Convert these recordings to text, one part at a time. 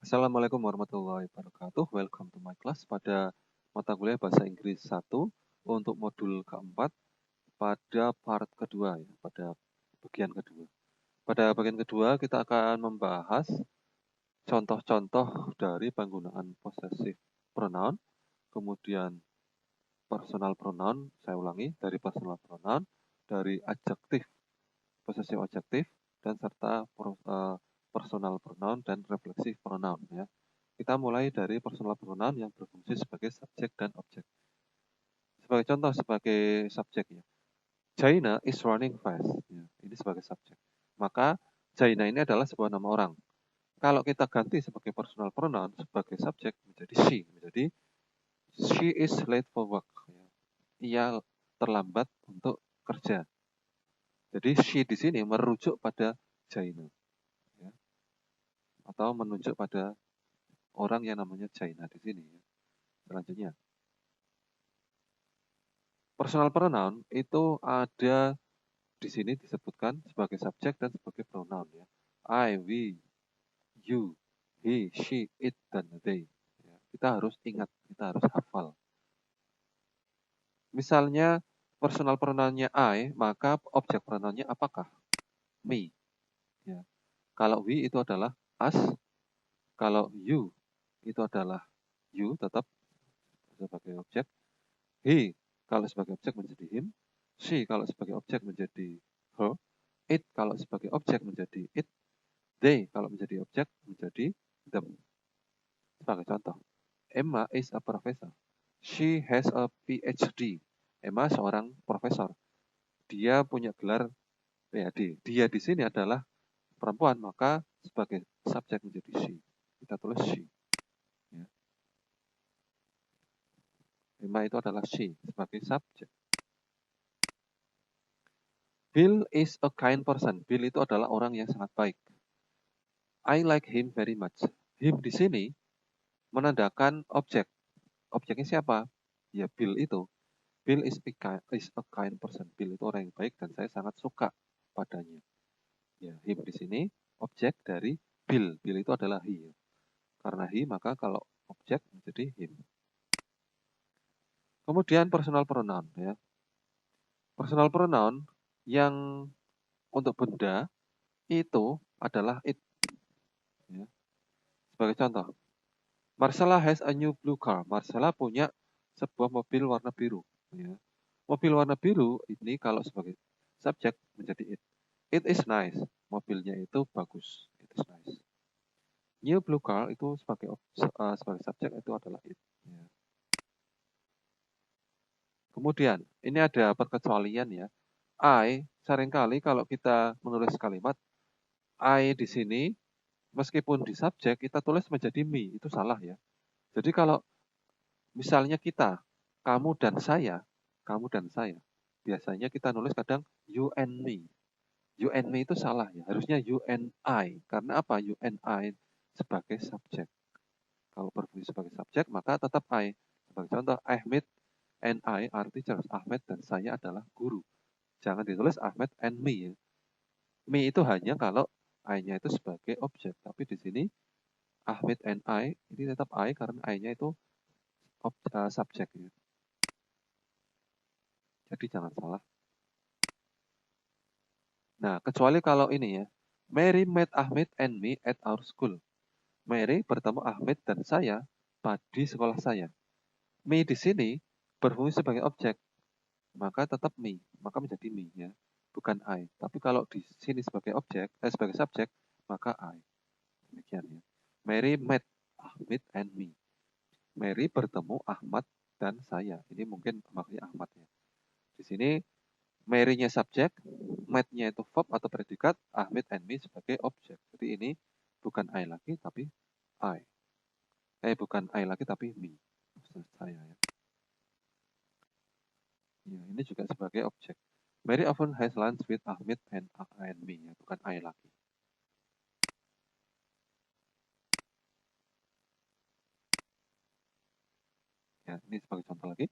Assalamualaikum warahmatullahi wabarakatuh. Welcome to my class pada mata kuliah Bahasa Inggris 1 untuk modul keempat pada part kedua, ya, pada bagian kedua. Pada bagian kedua kita akan membahas contoh-contoh dari penggunaan possessive pronoun, kemudian personal pronoun, saya ulangi, dari personal pronoun, dari adjektif, possessive adjektif, dan serta personal pronoun dan reflexive pronoun, ya. Kita mulai dari personal pronoun yang berfungsi sebagai subjek dan objek. Sebagai contoh, sebagai subjeknya, China is running fast. Ya, ini sebagai subjek. Maka China ini adalah sebuah nama orang. Kalau kita ganti sebagai personal pronoun sebagai subjek menjadi she is late for work. Ya. Ia terlambat untuk kerja. Jadi she di sini merujuk pada China, ya. Atau menunjuk pada orang yang namanya China di sini. Ya. Selanjutnya, personal pronoun itu ada di sini disebutkan sebagai subjek dan sebagai pronoun, ya. I, we, you, he, she, it, dan they. Ya, kita harus ingat, kita harus hafal. Misalnya personal pronounnya I, maka objek pronounnya apakah? Me. Ya. Kalau we itu adalah us, kalau you itu adalah you tetap sebagai objek. He kalau sebagai objek menjadi him, she kalau sebagai objek menjadi her, it kalau sebagai objek menjadi it, they kalau menjadi objek menjadi them. Sebagai contoh, Emma is a professor. She has a PhD. Emma seorang profesor. Dia punya gelar PhD. Dia di sini adalah perempuan, maka sebagai subjek menjadi she. Kita tulis she. Ya. Emma itu adalah she sebagai subjek. Bill is a kind person. Bill itu adalah orang yang sangat baik. I like him very much. Him di sini menandakan objek. Objeknya siapa? Ya Bill itu. Bill is a kind person. Bill itu orang yang baik dan saya sangat suka padanya. Ya, him di sini objek dari Bill. Bill itu adalah he. Karena he, maka kalau objek menjadi him. Kemudian personal pronoun, ya. Personal pronoun yang untuk benda itu adalah it. Ya. Sebagai contoh, Marcella has a new blue car. Marcella punya sebuah mobil warna biru. Ya. Mobil warna biru ini kalau sebagai subjek menjadi it. It is nice. Mobilnya itu bagus. It is nice. New blue car itu sebagai subjek itu adalah it. Ya. Kemudian ini ada perkecualian, ya. I seringkali kalau kita menulis kalimat I di sini meskipun di subjek kita tulis menjadi me, itu salah, ya. Jadi kalau misalnya kita, kamu dan saya, biasanya kita nulis kadang you and me. You and me itu salah, ya. Harusnya you and I. Karena apa? You and I sebagai subjek. Kalau berfungsi sebagai subjek, maka tetap I. Sebagai contoh, Ahmed and I are teachers. Ahmed dan saya adalah guru. Jangan ditulis Ahmed and me, ya. Me itu hanya kalau I-nya itu sebagai objek. Tapi di sini Ahmed and I ini tetap I karena I-nya itu subjek, ya. Jadi jangan salah. Nah, kecuali kalau ini, ya. Mary met Ahmed and me at our school. Mary bertemu Ahmed dan saya di sekolah saya. Me di sini berfungsi sebagai objek, maka tetap me, maka menjadi me, ya. Bukan I. Tapi kalau di sini sebagai objek, sebagai subjek, maka I. Demikian, ya. Mary met Ahmed and me. Mary bertemu Ahmad dan saya. Ini mungkin maksudnya Ahmad, ya. Di sini Mary-nya subjek, met-nya itu verb atau predikat, Ahmed and me sebagai objek. Jadi ini bukan I lagi, tapi I. Bukan I lagi, tapi me. Maksud saya, ya. Ya, ini juga sebagai objek. Mary often has lunch with Ahmed and me, ya. Bukan I lagi. Ya, ini sebagai contoh lagi.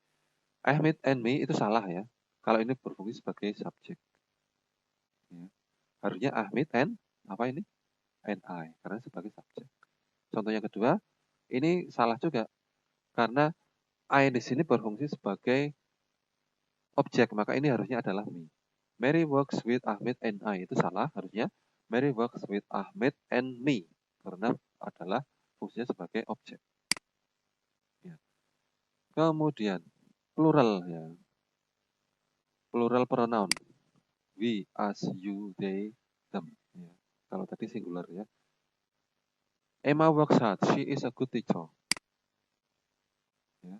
Ahmed and me itu salah, ya. Kalau ini berfungsi sebagai subjek. Ya. Harusnya Ahmed and apa ini? And I, karena sebagai subjek. Contoh yang kedua, ini salah juga karena I di sini berfungsi sebagai objek, maka ini harusnya adalah me. Mary works with Ahmed and I, itu salah, harusnya Mary works with Ahmed and me, karena adalah fungsinya sebagai objek. Ya. Kemudian plural ya, plural pronoun, we, us, you, they, them. Ya. Kalau tadi singular ya. Emma works hard, she is a good teacher. Ya.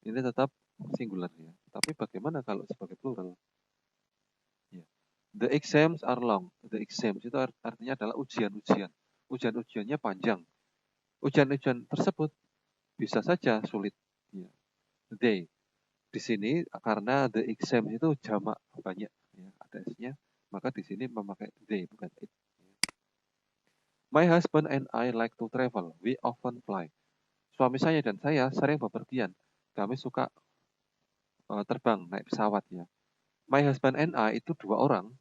Ini tetap singular ya. Tapi bagaimana kalau sebagai plural? Ya. The exams are long. The exams itu artinya adalah ujian-ujian. Ujian-ujiannya panjang. Ujian-ujian tersebut bisa saja sulit. Ya. They. Di sini karena the exams itu jamak banyak. Ya, ada S-nya. Maka di sini memakai they, bukan it. My husband and I like to travel. We often fly. Suami saya dan saya sering bepergian. Kami suka terbang, naik pesawat ya. My husband and I itu dua orang.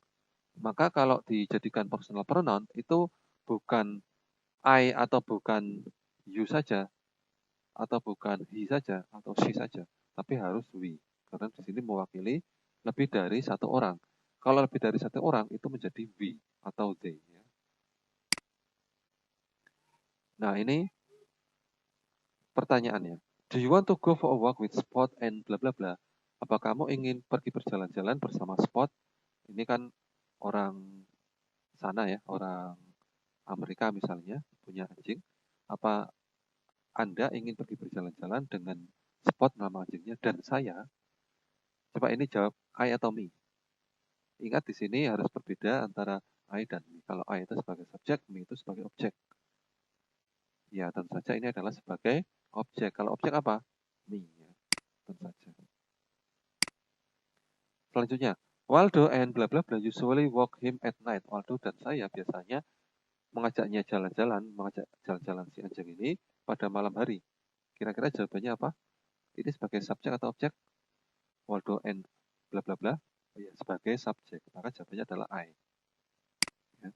Maka kalau dijadikan personal pronoun itu bukan I atau bukan you saja, atau bukan he saja, atau she saja, tapi harus we. Karena di sini mewakili lebih dari satu orang. Kalau lebih dari satu orang itu menjadi we atau they. Ya. Nah ini pertanyaannya. Do you want to go for a walk with Spot and bla bla bla? Apa kamu ingin pergi berjalan-jalan bersama Spot? Ini kan orang sana ya, orang Amerika misalnya, punya anjing. Apa Anda ingin pergi berjalan-jalan dengan Spot nama anjingnya dan saya? Coba ini jawab I atau me. Ingat di sini harus berbeda antara I dan me. Kalau I itu sebagai subjek, me itu sebagai objek. Ya, tentu saja ini adalah sebagai objek. Kalau objek apa? Me. Ya, tentu saja. Selanjutnya, Waldo and bla bla bla usually walk him at night. Waldo dan saya biasanya mengajaknya jalan-jalan, mengajak jalan-jalan si anjing ini pada malam hari. Kira-kira jawabannya apa? Ini sebagai subjek atau objek? Waldo and bla bla bla. Ya, sebagai subjek. Maka jawabannya adalah I. Ya.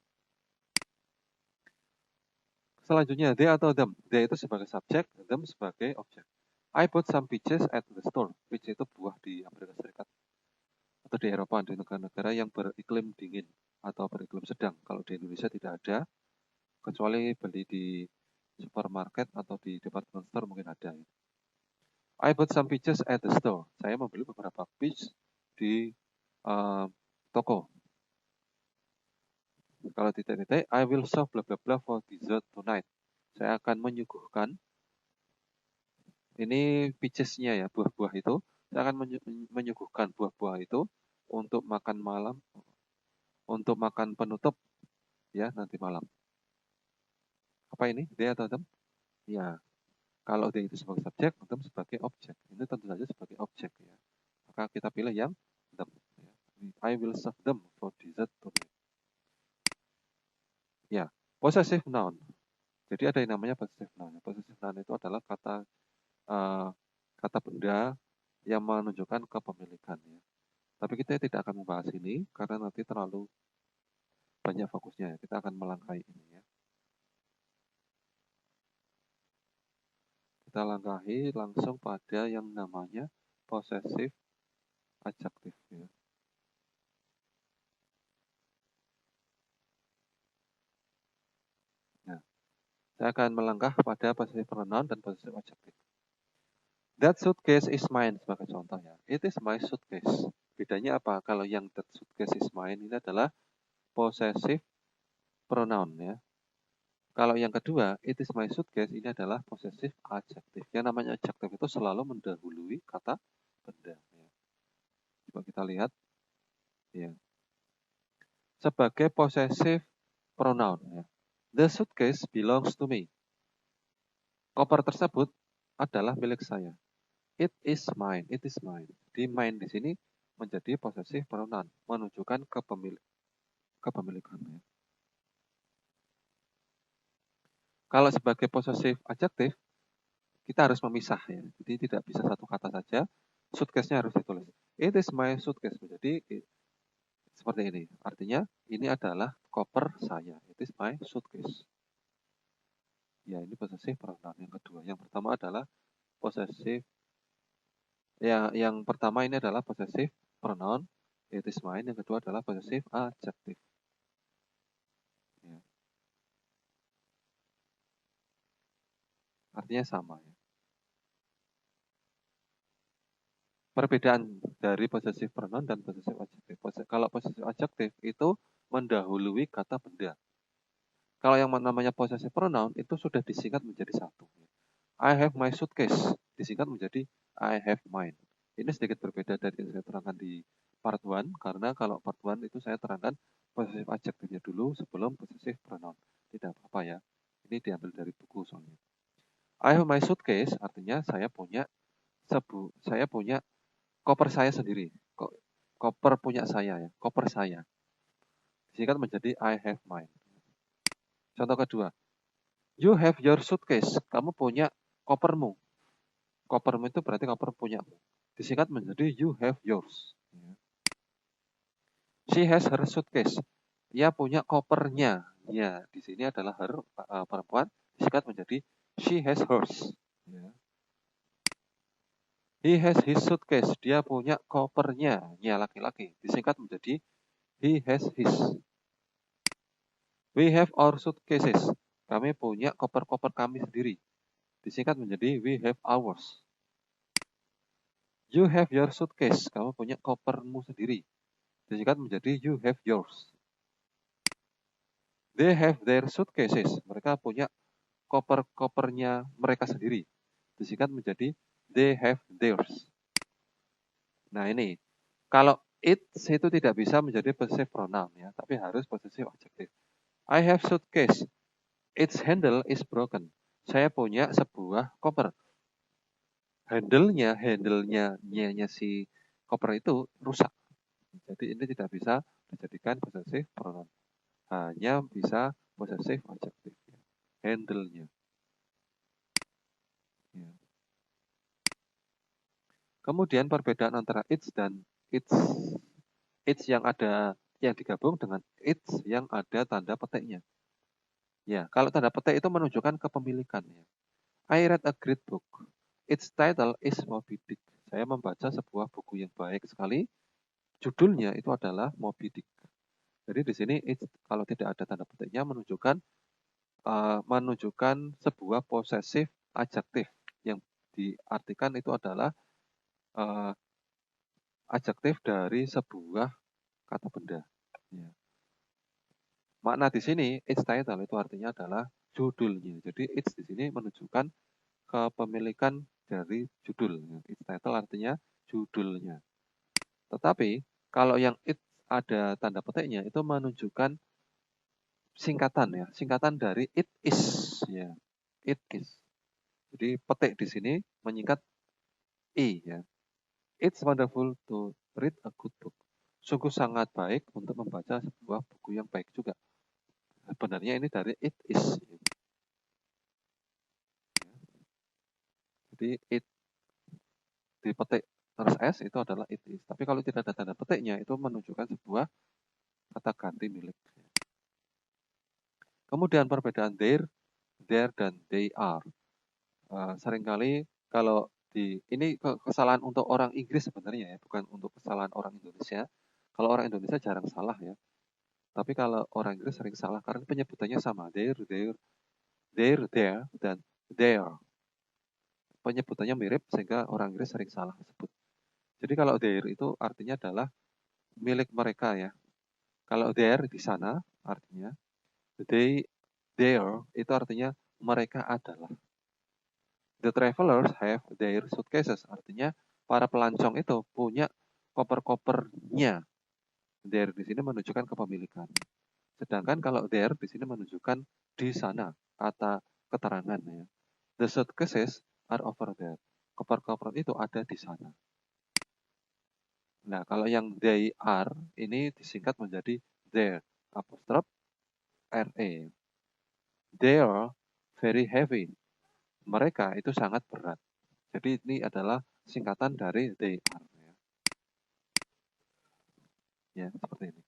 Selanjutnya, they atau them. They itu sebagai subjek, them sebagai objek. I bought some peaches at the store. Peach itu buah di Amerika Serikat atau di Eropa, di negara-negara yang beriklim dingin atau beriklim sedang. Kalau di Indonesia tidak ada, kecuali beli di supermarket atau di department store mungkin ada. I bought some peaches at the store. Saya membeli beberapa peach di toko. Kalau titik-titik, I will serve bla bla bla for dessert tonight. Saya akan menyuguhkan ini peachesnya ya, buah-buah itu. Saya akan menyuguhkan buah-buah itu untuk makan malam, untuk makan penutup ya nanti malam. Apa ini? They atau them? Ya, kalau they itu sebagai subjek, them sebagai objek. Ini tentu saja sebagai objek ya. Maka kita pilih yang them. Ya. I will serve them for dessert tonight. Ya, possessive noun. Jadi ada yang namanya possessive noun. Possessive noun itu adalah kata benda yang menunjukkan kepemilikan. Ya. Tapi kita tidak akan membahas ini karena nanti terlalu banyak fokusnya. Ya. Kita akan melangkahi ini ya. Kita langkahi langsung pada yang namanya possessive adjective. Ya. Nah, saya akan melangkah pada possessive pronoun dan possessive adjective. That suitcase is mine sebagai contoh ya. It is my suitcase. Bedanya apa? Kalau yang that suitcase is mine ini adalah possessive pronoun ya. Kalau yang kedua, it is my suitcase ini adalah possessive adjective. Yang namanya adjective itu selalu mendahului kata benda. Ya. Coba kita lihat. Ya. Sebagai possessive pronoun. Ya. The suitcase belongs to me. Koper tersebut adalah milik saya. It is mine. It is mine. Di mine di sini menjadi possessive pronoun, menunjukkan kepemilikan. Ya. Kalau sebagai possessive adjective, kita harus memisah ya. Jadi tidak bisa satu kata saja. Suitcase-nya harus ditulis. It is my suitcase. Jadi seperti ini. Artinya ini adalah koper saya. It is my suitcase. Ya, ini possessive pronoun yang kedua. Yang pertama adalah possessive. Yang pertama ini adalah possessive pronoun, it is mine. Yang kedua adalah possessive adjective. Ya. Artinya sama ya. Perbedaan dari possessive pronoun dan possessive adjective. Kalau possessive adjective itu mendahului kata benda. Kalau yang namanya possessive pronoun itu sudah disingkat menjadi satu. I have my suitcase disingkat menjadi I have mine. Ini sedikit berbeda dari yang saya terangkan di part 1, karena kalau part 1 itu saya terangkan possessive adjective-nya dulu sebelum possessive pronoun. Tidak apa-apa ya. Ini diambil dari buku soalnya. I have my suitcase artinya saya punya koper saya sendiri. Koper punya saya ya, koper saya. Disingkat menjadi I have mine. Contoh kedua, you have your suitcase. Kamu punya kopermu. Kopermu itu berarti koper punyamu. Disingkat menjadi you have yours. She has her suitcase. Ia punya kopernya. Ya, di sini adalah her perempuan. Disingkat menjadi she has hers. Ya. He has his suitcase. Dia punya kopernya. Ya, laki-laki. Disingkat menjadi he has his. We have our suitcases. Kami punya koper-koper kami sendiri. Disingkat menjadi we have ours. You have your suitcase. Kamu punya kopermu sendiri. Disingkat menjadi you have yours. They have their suitcases. Mereka punya koper-kopernya mereka sendiri. Disingkat menjadi they have theirs. Nah ini, kalau it itu tidak bisa menjadi possessive pronoun ya, tapi harus possessive adjective. I have suitcase. Its handle is broken. Saya punya sebuah koper. Handle-nya si koper itu rusak. Jadi ini tidak bisa dijadikan possessive pronoun. Hanya bisa possessive adjective. Handle-nya. Ya. Kemudian perbedaan antara its dan its yang digabung dengan its yang ada tanda petiknya. Ya, kalau tanda petik itu menunjukkan kepemilikan. Ya. I read a great book. Its title is Moby Dick. Saya membaca sebuah buku yang baik sekali. Judulnya itu adalah Moby Dick. Jadi di sini its kalau tidak ada tanda petiknya menunjukkan sebuah possessive adjective yang diartikan itu adalah adjektif dari sebuah kata benda. Ya. Makna di sini its title itu artinya adalah judulnya. Jadi its di sini menunjukkan kepemilikan dari judul. Its title artinya judulnya. Tetapi kalau yang it ada tanda petiknya itu menunjukkan singkatan ya, singkatan dari it is ya. It is. Jadi petik di sini menyingkat i ya. It's wonderful to read a good book. Sungguh sangat baik untuk membaca sebuah buku yang baik juga. Sebenarnya ini dari it is. Jadi it dipetik terus s itu adalah it is. Tapi kalau tidak ada tanda petiknya itu menunjukkan sebuah kata ganti milik. Kemudian perbedaan there dan they are. Seringkali kalau ini kesalahan untuk orang Inggris sebenarnya ya, bukan untuk kesalahan orang Indonesia. Kalau orang Indonesia jarang salah ya. Tapi kalau orang Inggris sering salah karena penyebutannya sama. There, dan there. Penyebutannya mirip sehingga orang Inggris sering salah sebut. Jadi kalau there itu artinya adalah milik mereka ya. Kalau there di sana artinya there itu artinya mereka adalah. The travelers have their suitcases artinya para pelancong itu punya koper-kopernya. There di sini menunjukkan kepemilikan. Sedangkan kalau there di sini menunjukkan di sana kata keterangan ya. The suitcases are over there. Koper-koper itu ada di sana. Nah, kalau yang they are ini disingkat menjadi there apostrophe RE. They are very heavy. Mereka itu sangat berat. Jadi ini adalah singkatan dari they are. Ya, seperti ini.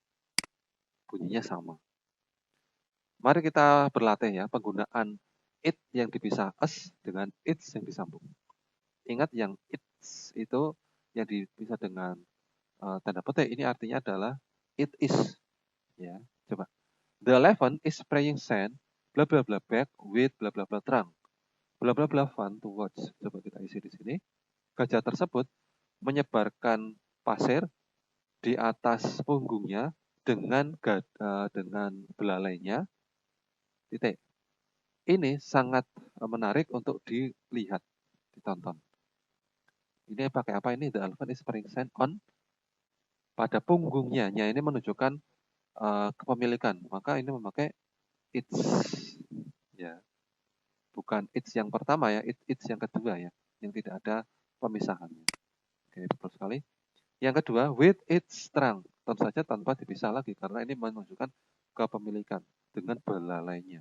Bunyinya sama. Mari kita berlatih ya penggunaan It yang dipisah, us dengan its yang disambung. Ingat yang its itu yang dipisah dengan tanda petik, ini artinya adalah it is. Ya, coba. The elephant is spraying sand, bla bla bla back with bla bla bla trunk. Bla bla bla fun to watch. Coba kita isi di sini. Gajah tersebut menyebarkan pasir di atas punggungnya dengan belalainya. Titik. Ini sangat menarik untuk dilihat, ditonton. Ini pakai apa ini? The elephant is spraying sand on pada punggungnya. Ini menunjukkan kepemilikan. Maka ini memakai it's. Ya. Bukan it's yang pertama ya, it's yang kedua ya, yang tidak ada pemisahannya. Oke, betul sekali. Yang kedua, with its trunk. Tentu saja tanpa dipisah lagi, karena ini menunjukkan kepemilikan dengan belalainya.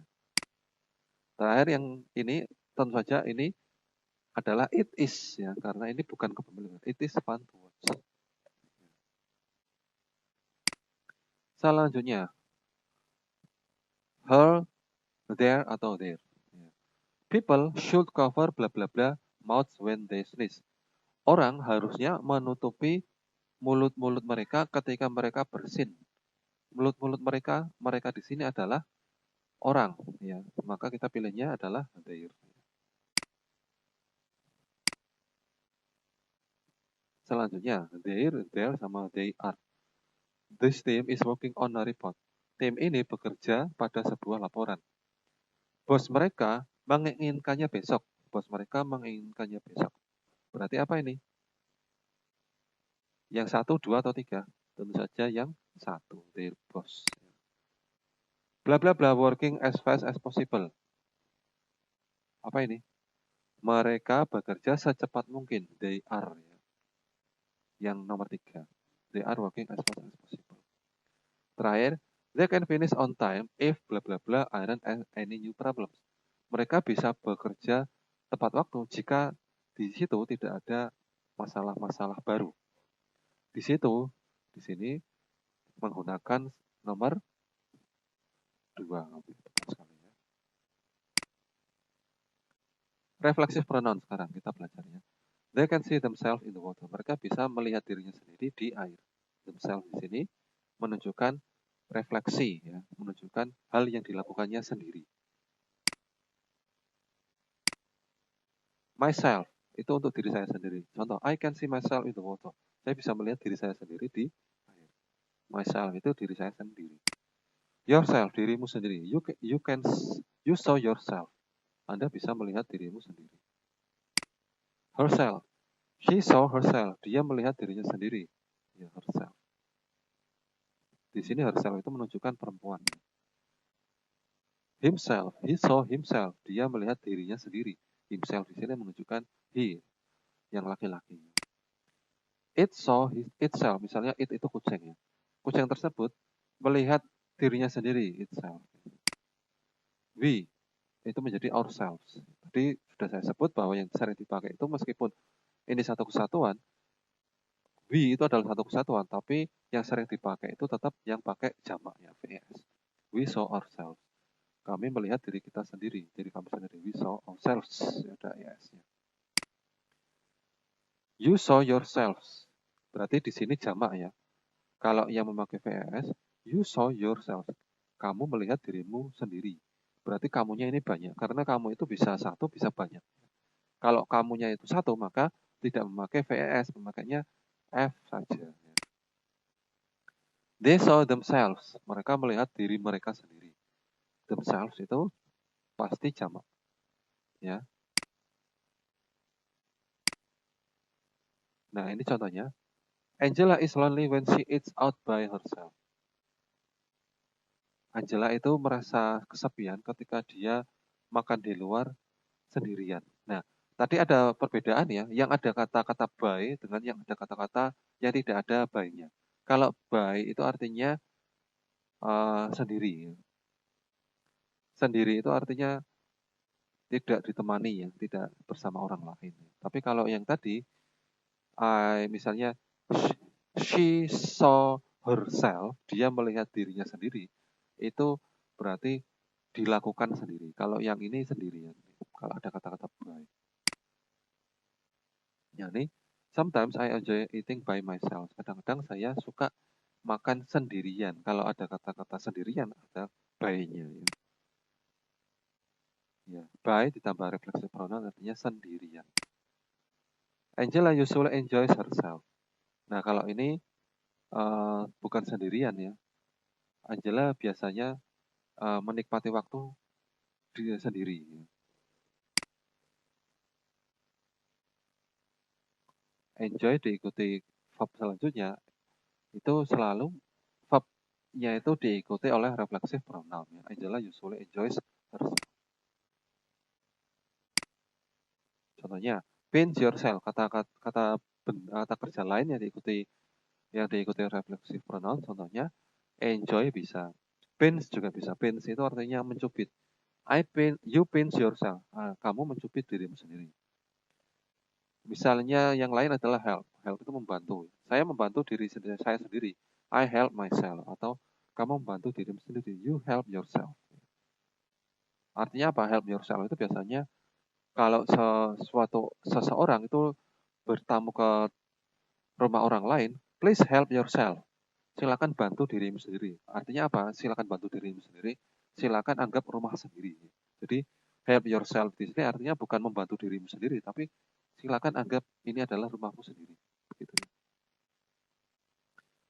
Terakhir yang ini, tentu saja ini adalah it is ya, karena ini bukan kepemilikan. It is fun to watch. Selanjutnya, her, there atau there. People should cover bla bla bla mouths when they sneeze. Orang harusnya menutupi mulut-mulut mereka ketika mereka bersin. Mulut-mulut mereka di sini adalah orang, ya. Maka kita pilihnya adalah their. Selanjutnya, there sama they are. This team is working on a report. Tim ini bekerja pada sebuah laporan. Bos mereka menginginkannya besok. Bos mereka menginginkannya besok. Berarti apa ini? Yang 1, 2, atau 3? Tentu saja yang 1, their boss. Bla bla bla working as fast as possible. Apa ini? Mereka bekerja secepat mungkin. They are. Yang nomor 3. They are working as fast as possible. Terakhir, they can finish on time if bla bla bla aren't any new problems. Mereka bisa bekerja tepat waktu jika di situ tidak ada masalah-masalah baru. Di sini menggunakan nomor 2. Reflexive pronoun sekarang kita belajarnya. They can see themselves in the water. Mereka bisa melihat dirinya sendiri di air. Themselves di sini menunjukkan refleksi, ya, menunjukkan hal yang dilakukannya sendiri. Myself itu untuk diri saya sendiri. Contoh, I can see myself in the water. Saya bisa melihat diri saya sendiri di air. Myself itu diri saya sendiri. Yourself, dirimu sendiri. You saw yourself. Anda bisa melihat dirimu sendiri. Herself, she saw herself. Dia melihat dirinya sendiri. Ya, herself. Di sini herself itu menunjukkan perempuan. Himself, he saw himself. Dia melihat dirinya sendiri. Himself di sini menunjukkan he, yang laki-laki. It saw itself. Misalnya it itu kucing ya. Kucing tersebut melihat dirinya sendiri, itself. We itu menjadi ourselves. Tadi sudah saya sebut bahwa yang sering dipakai itu meskipun ini satu kesatuan, we itu adalah satu kesatuan, tapi yang sering dipakai itu tetap yang pakai jamaknya VS. We saw ourselves. Kami melihat diri kita sendiri, diri kami sendiri. We saw ourselves. Ada ES-nya. You saw yourselves. Berarti di sini jamak ya. Kalau yang memakai VS, you saw yourself. Kamu melihat dirimu sendiri. Berarti kamunya ini banyak. Karena kamu itu bisa satu, bisa banyak. Kalau kamunya itu satu, maka tidak memakai VS, memakainya F saja. They saw themselves. Mereka melihat diri mereka sendiri. Themselves itu pasti jamak. Ya. Nah, ini contohnya. Angela is lonely when she eats out by herself. Angela itu merasa kesepian ketika dia makan di luar sendirian. Nah, tadi ada perbedaan ya, yang ada kata-kata by dengan yang ada kata-kata yang tidak ada by-nya. Kalau by itu artinya sendiri. Sendiri itu artinya tidak ditemani ya, tidak bersama orang lain. Tapi kalau yang tadi, misalnya she saw herself, dia melihat dirinya sendiri, itu berarti dilakukan sendiri. Kalau yang ini sendirian. Kalau ada kata-kata by. Ya, ini sometimes I enjoy eating by myself. Kadang-kadang saya suka makan sendirian. Kalau ada kata-kata sendirian, ada by-nya. Ya, by ditambah reflexive pronoun artinya sendirian. Angela usually enjoys herself. Nah, kalau ini bukan sendirian ya. Angela biasanya menikmati waktu dia sendiri. Enjoy diikuti verb selanjutnya, itu selalu verb-nya itu diikuti oleh reflexive pronoun. Angela usually enjoys herself. Contohnya, pinch yourself. Kata kerja lain yang diikuti reflexive pronoun. Contohnya, enjoy bisa. Pinch juga bisa. Pinch itu artinya mencubit. You pinch yourself. Kamu mencubit dirimu sendiri. Misalnya yang lain adalah help. Help itu membantu. Saya membantu diri saya sendiri. I help myself. Atau kamu membantu dirimu sendiri. You help yourself. Artinya apa? Help yourself itu biasanya kalau seseorang itu bertamu ke rumah orang lain, please help yourself. Silakan bantu dirimu sendiri. Artinya apa? Silakan bantu dirimu sendiri. Silakan anggap rumah sendiri. Jadi help yourself di sini artinya bukan membantu dirimu sendiri, tapi silakan anggap ini adalah rumahmu sendiri. Begitu.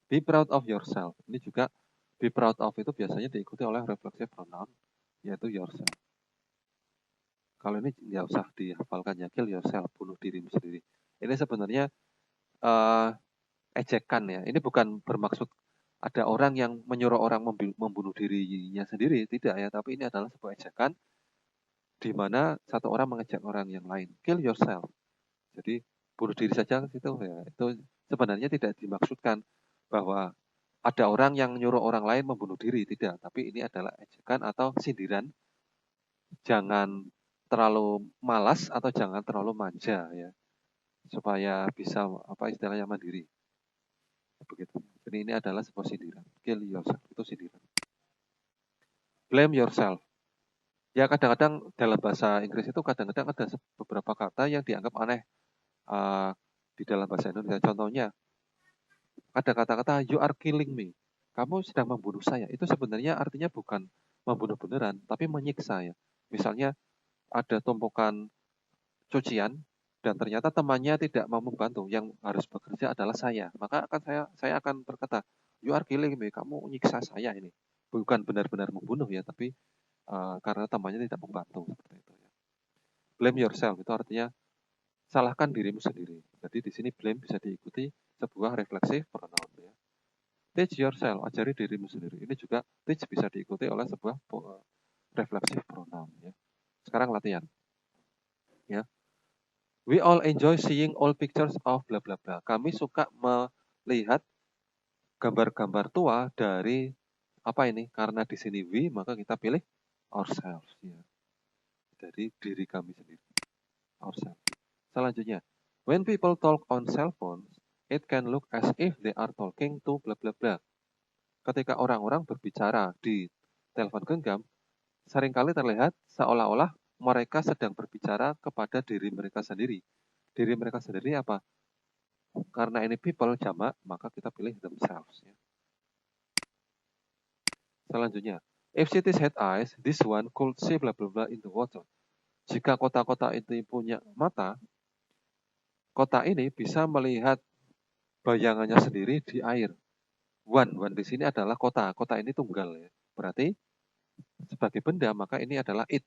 Be proud of yourself. Ini juga be proud of itu biasanya diikuti oleh reflexive pronoun, yaitu yourself. Kalau ini nggak usah dihafalkan ya, kill yourself, bunuh dirimu sendiri. Ini sebenarnya ejekan ya. Ini bukan bermaksud ada orang yang menyuruh orang membunuh dirinya sendiri, tidak ya. Tapi ini adalah sebuah ejekan di mana satu orang mengejek orang yang lain. Kill yourself. Jadi bunuh diri saja itu ya. Itu sebenarnya tidak dimaksudkan bahwa ada orang yang nyuruh orang lain membunuh diri, tidak. Tapi ini adalah ejekan atau sindiran. Jangan terlalu malas atau jangan terlalu manja ya. Supaya bisa apa istilahnya mandiri. Begitu. Jadi ini adalah sebuah sindiran. Kill yourself itu sindiran. Blame yourself. Ya kadang-kadang dalam bahasa Inggris itu kadang-kadang ada beberapa kata yang dianggap aneh di dalam bahasa Indonesia. Contohnya ada kata-kata you are killing me. Kamu sedang membunuh saya. Itu sebenarnya artinya bukan membunuh beneran, tapi menyiksa ya. Misalnya ada tumpukan cucian dan ternyata temannya tidak mau membantu, yang harus bekerja adalah saya. Maka saya akan berkata, you are killing me, kamu nyiksa saya ini. Bukan benar-benar membunuh ya, tapi karena temannya tidak membantu seperti itu ya. Blame yourself itu artinya salahkan dirimu sendiri. Jadi di sini blame bisa diikuti sebuah refleksif pronoun ya. Teach yourself, ajari dirimu sendiri. Ini juga teach bisa diikuti oleh sebuah refleksif pronoun ya. Sekarang latihan ya. We all enjoy seeing old pictures of bla bla bla. Kami suka melihat gambar-gambar tua dari apa ini? Karena di sini we, maka kita pilih ourselves ya. Dari diri kami sendiri. Ourselves. Selanjutnya, when people talk on cell phones, it can look as if they are talking to bla bla bla. Ketika orang-orang berbicara di telepon genggam, seringkali terlihat seolah-olah mereka sedang berbicara kepada diri mereka sendiri. Diri mereka sendiri apa? Karena ini people jamak, maka kita pilih themselves. Ya. Selanjutnya, if cities had eyes, this one could see bla bla bla in the water. Jika kota-kota itu punya mata, kota ini bisa melihat bayangannya sendiri di air. One di sini adalah kota. Kota ini tunggal ya. Berarti sebagai benda maka ini adalah it.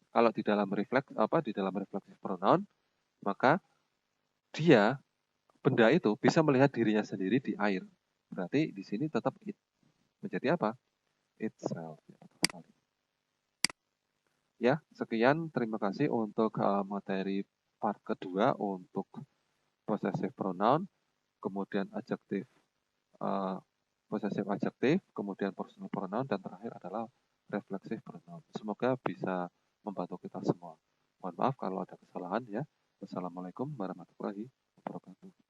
Kalau di dalam refleksif pronoun, maka dia benda itu bisa melihat dirinya sendiri di air. Berarti di sini tetap it. Menjadi apa? Itself. Ya, sekian. Terima kasih untuk materi part kedua untuk possessive pronoun, kemudian adjektif, possessive adjektif, kemudian personal pronoun, dan terakhir adalah reflexive pronoun. Semoga bisa membantu kita semua. Mohon maaf kalau ada kesalahan ya. Wassalamualaikum warahmatullahi wabarakatuh.